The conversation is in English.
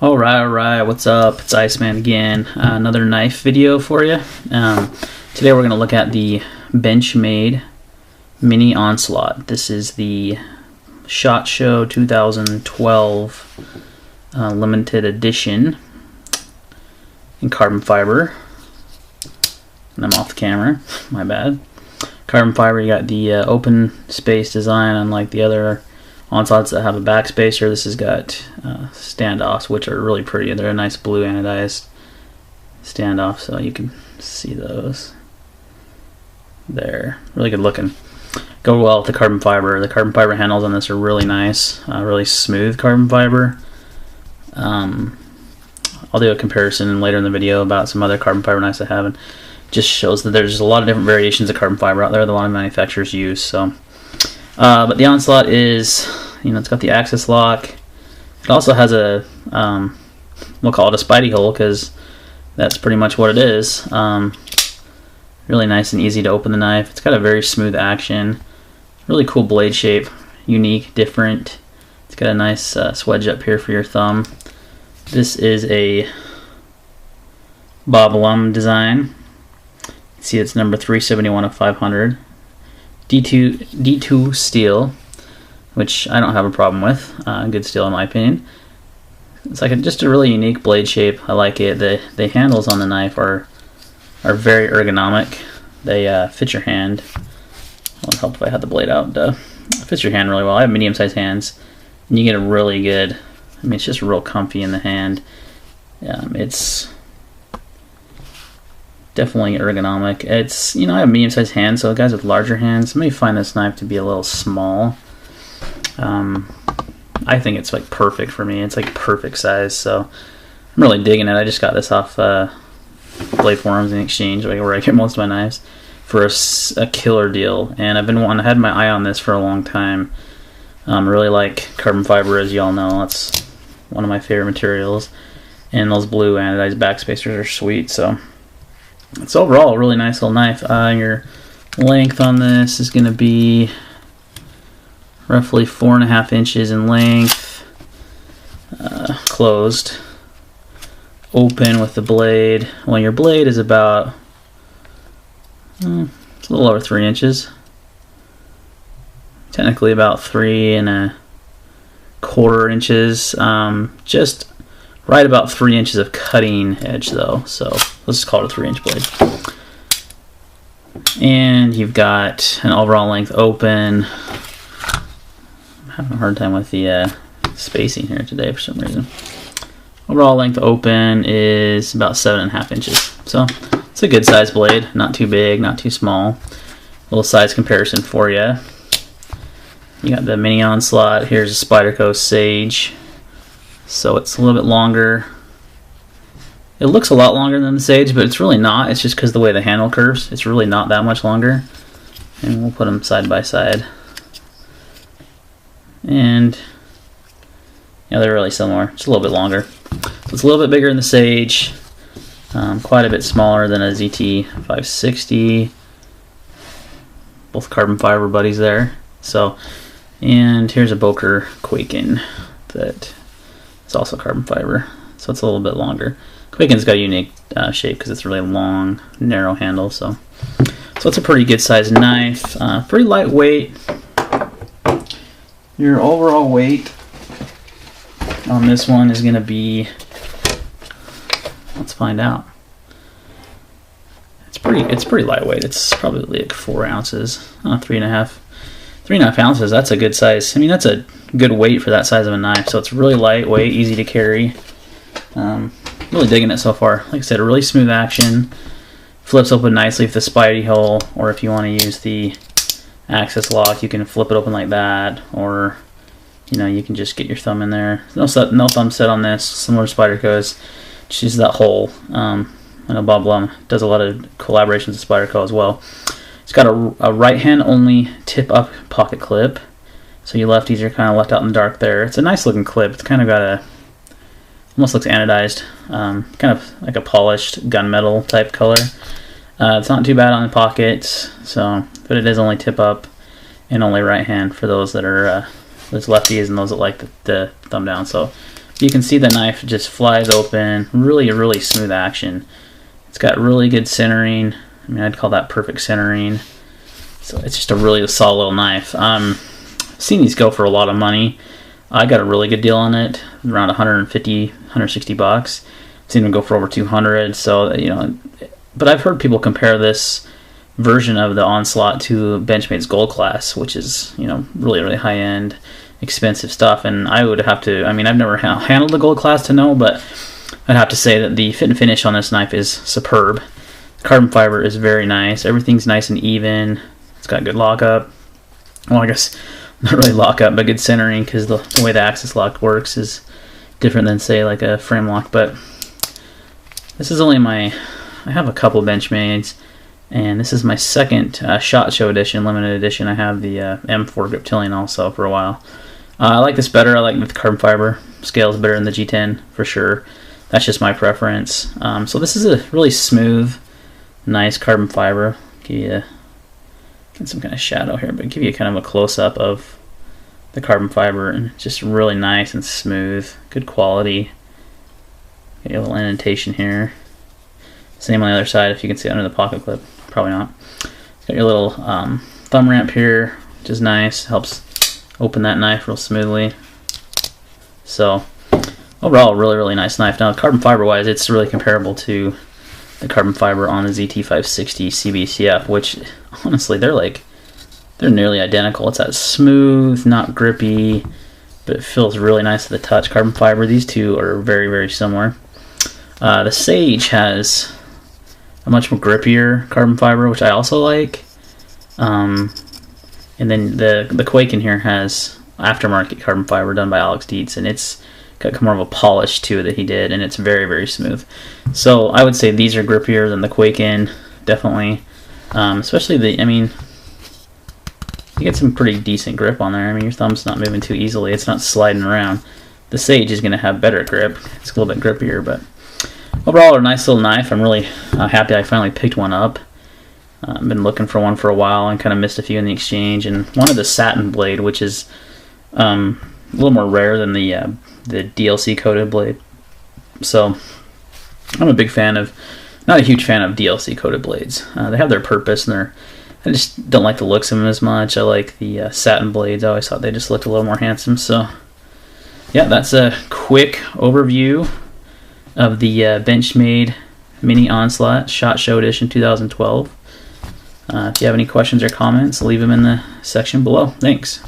Alright, what's up? It's Iceman again. Another knife video for you. Today we're going to look at the Benchmade Mini-Onslaught. This is the SHOT Show 2012 limited edition in carbon fiber. And I'm off the camera, my bad. Carbon fiber, you got the open space design, unlike the other Onslaughts that have a backspacer. This has got standoffs, which are really pretty. They're a nice blue anodized standoff, so you can see those there. Really good looking. Go well with the carbon fiber. The carbon fiber handles on this are really nice, really smooth carbon fiber. I'll do a comparison later in the video about some other carbon fiber knives I have, and just shows that there's a lot of different variations of carbon fiber out there that a lot of manufacturers use. So, but the Onslaught is, it's got the axis lock. It also has a, we'll call it a spidey hole, because that's pretty much what it is. Really nice and easy to open the knife. It's got a very smooth action. Really cool blade shape. Unique, different. It's got a nice swedge up here for your thumb. This is a Bob Lum design. You can see it's number 371 of 500. D2 steel, which I don't have a problem with. Good steel in my opinion. It's like just a really unique blade shape. I like it. The handles on the knife are very ergonomic. They fit your hand. It would help if I had the blade out. It fits your hand really well. I have medium-sized hands, and you get a really good. It's just real comfy in the hand. It's definitely ergonomic. It's, I have medium-sized hands, so guys with larger hands may find this knife to be a little small. I think it's like perfect for me. It's like perfect size, so I'm really digging it. I just got this off Blade Forums in exchange, where I get most of my knives, for a killer deal. And I had my eye on this for a long time. I really like carbon fiber, as y'all know. That's one of my favorite materials. And those blue anodized backspacers are sweet. So it's overall a really nice little knife. Your length on this is going to be roughly 4.5 inches in length. Closed. Open with the blade. Well, your blade is about it's a little over 3 inches. Technically about 3.25 inches. Just right about 3 inches of cutting edge though. So let's just call it a 3-inch blade. And you've got an overall length open. I'm having a hard time with the spacing here today for some reason. Overall length open is about 7.5 inches. So it's a good size blade, not too big, not too small. Little size comparison for you. You got the Mini-Onslaught. Here's a Spyderco Sage. So it's a little bit longer. It looks a lot longer than the Sage, but it's really not. It's just because the way the handle curves. It's really not that much longer. And we'll put them side by side. And they're really similar. Just a little bit longer. So it's a little bit bigger than the Sage. Quite a bit smaller than a ZT 560. Both carbon fiber buddies there. So, and here's a Boker Quaken that is also carbon fiber. So it's a little bit longer. Quaken's got a unique shape because it's really long, narrow handle. So it's a pretty good sized knife. Pretty lightweight. Your overall weight on this one is going to be, let's find out. It's pretty lightweight. It's probably like 4 ounces, 3.5 ounces. That's a good size. That's a good weight for that size of a knife. So it's really lightweight, easy to carry. Really digging it so far. Like I said, a really smooth action. Flips open nicely with the spidey hole, or if you want to use the axis lock, you can flip it open like that, or you can just get your thumb in there. No thumb set on this, similar to Spyderco's. Just use that hole. I know Bob Lum does a lot of collaborations with Spyderco as well. It's got a right hand only tip up pocket clip, so your lefties are kind of left out in the dark there. It's a nice looking clip. It's kind of got almost looks anodized, kind of like a polished gunmetal type color. It's not too bad on the pockets, but it is only tip up and only right hand for those that are those lefties and those that like the thumb down. So You can see the knife just flies open. Really smooth action. It's got really good centering. I mean, I'd call that perfect centering. So it's just a really solid little knife. I've seen these go for a lot of money. I got a really good deal on it, around 150, 160 bucks. I've seen them go for over 200. So, you know, but I've heard people compare this version of the Onslaught to Benchmade's Gold Class, which is, you know, really high end, expensive stuff. And I would have to, I mean, I've never handled the Gold Class to know, but I'd have to say that the fit and finish on this knife is superb. Carbon fiber is very nice. Everything's nice and even. It's got good lockup. Well, I guess not really lockup, but good centering, because the way the axis lock works is different than, say, like a frame lock. But this is only my, I have a couple Benchmades, and this is my second SHOT Show edition, limited edition. I have the M4 Griptilian also for a while. I like this better. I like the carbon fiber. Scales better than the G10 for sure. That's just my preference. So this is a really smooth, nice carbon fiber. Give you get some kind of shadow here, but give you kind of a close-up of the carbon fiber, and just really nice and smooth, good quality. Get a little indentation here. Same on the other side, if you can see it under the pocket clip. Probably not. Got your little thumb ramp here, which is nice. Helps open that knife real smoothly. So overall, really nice knife. Now, carbon fiber wise, it's really comparable to the carbon fiber on the ZT560 CBCF, which honestly they're nearly identical. It's that smooth, not grippy, but it feels really nice to the touch. Carbon fiber, these two are very similar. The Sage has a much more grippier carbon fiber, which I also like. And then the Quake in here has aftermarket carbon fiber done by Alex Dietz, and it's got more of a polish to it that he did, and it's very smooth. So I would say these are grippier than the Quake in, definitely. Especially the, I mean, you get some pretty decent grip on there. I mean, your thumb's not moving too easily. It's not sliding around. The Sage is going to have better grip. It's a little bit grippier, but overall, a nice little knife. I'm really happy I finally picked one up. I've been looking for one for a while and kind of missed a few in the exchange, and wanted the satin blade, which is a little more rare than the DLC coated blade. So I'm a big fan of, not a huge fan of DLC coated blades. They have their purpose, and I just don't like the looks of them as much. I like the satin blades. I always thought they just looked a little more handsome. So yeah, that's a quick overview of the Benchmade Mini-Onslaught SHOT Show Edition 2012. If you have any questions or comments, leave them in the section below. Thanks.